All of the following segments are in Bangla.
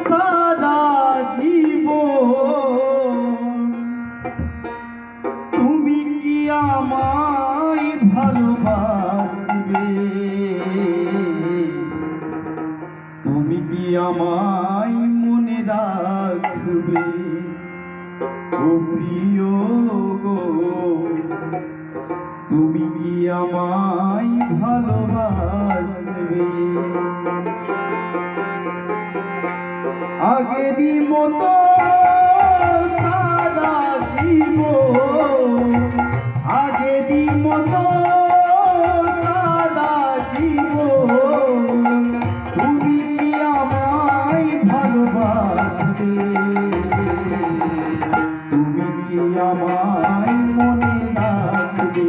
সারা জীবন তুমি কি আমায় ভালোবাসবে? তুমি কি আমায় মনে রাখবে? ও প্রিয় গো, তুমি কি আমায় ভালোবাসবে? আগেরই মতো সারা জীবন, আগেরই মতো সারা জীবন তুমি কি আমায় ভালোবাসবে? তুমি কি আমায় মনে রাখবে?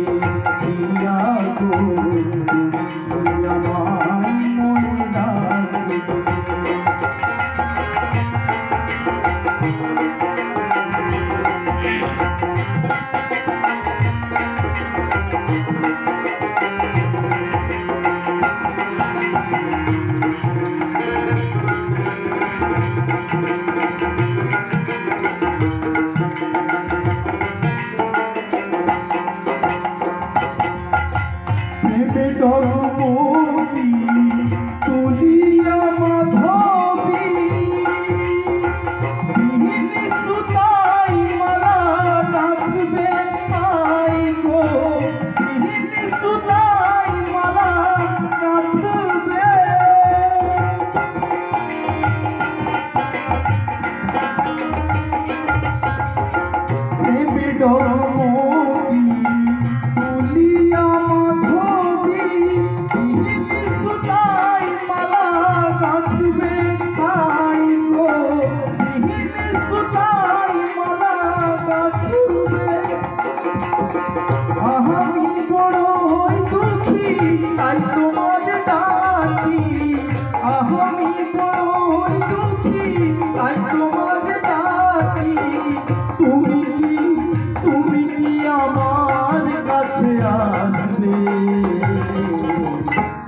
প্রিয়া গো, তুমি কি আমায় মনে রাখবে? তুলিয়া মাধবী বিহিনী সুতাই মালা গাঁথবে আই গো, বিহিনী সুতাই মালা গাঁথবে। তুলিয়া মাধবী বিহিনী সুতাই মালা গাঁথবে আই গো, বিহিনী সুতাই মালা গাঁথবে। আমি বড়ই দুঃখী তাই তোমার ডাকি, আমি বড়ই দুঃখী তাই তোমার ডাকি। তুমি কি আমার কাছে আসবে?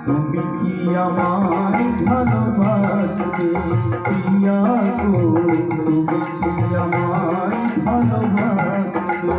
তুমি কি আমায় ভালোবাসবে? প্রিয়া গো, তুমি কি আমায় ভালোবাসবে?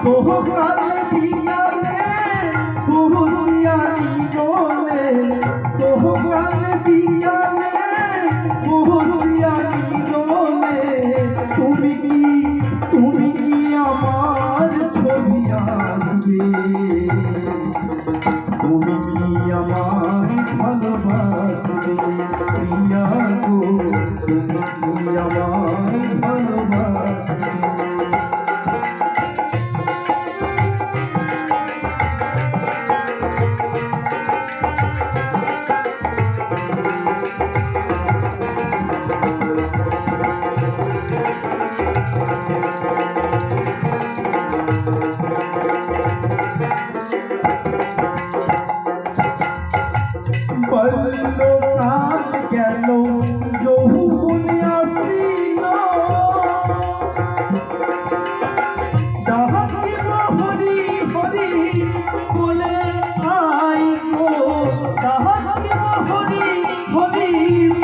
সোহকাল বিকালে বহুরিয়ানি বলে, সোহকাল বিকালে বহুরিয়ানি বলে তুমি কি আমার ছবি আনবে? তুমি কি আমায় ভালোবাসবে? প্রিয়া গো, তুমি কি আমায় ভালোবাসবে? কাল গেল যৌবন আসিল, ডাকিব হরি হরি বলে আই গো, ডাকিব হরি হরি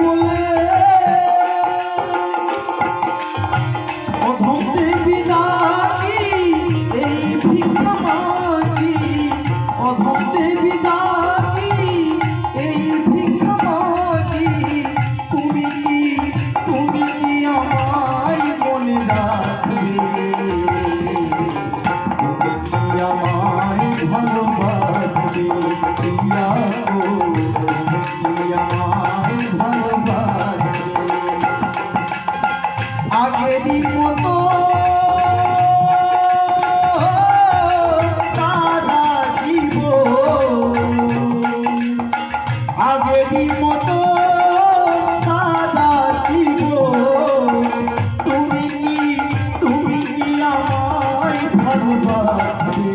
বলে। অধম দেবী ডাকি এই ভিক্ষা মাগি, অধম দেবী ডাকি এই ভিক্ষা মাগি। তুমি কি আমায় মনে রাখবে? তুমি কি আমায় ভালোবাসবে? প্রিয়া গো, তুমি কি আমায় ভালোবাসবে? কি মতো সাদা জীবন, তুমি কি আমায় ভালোবাসবে?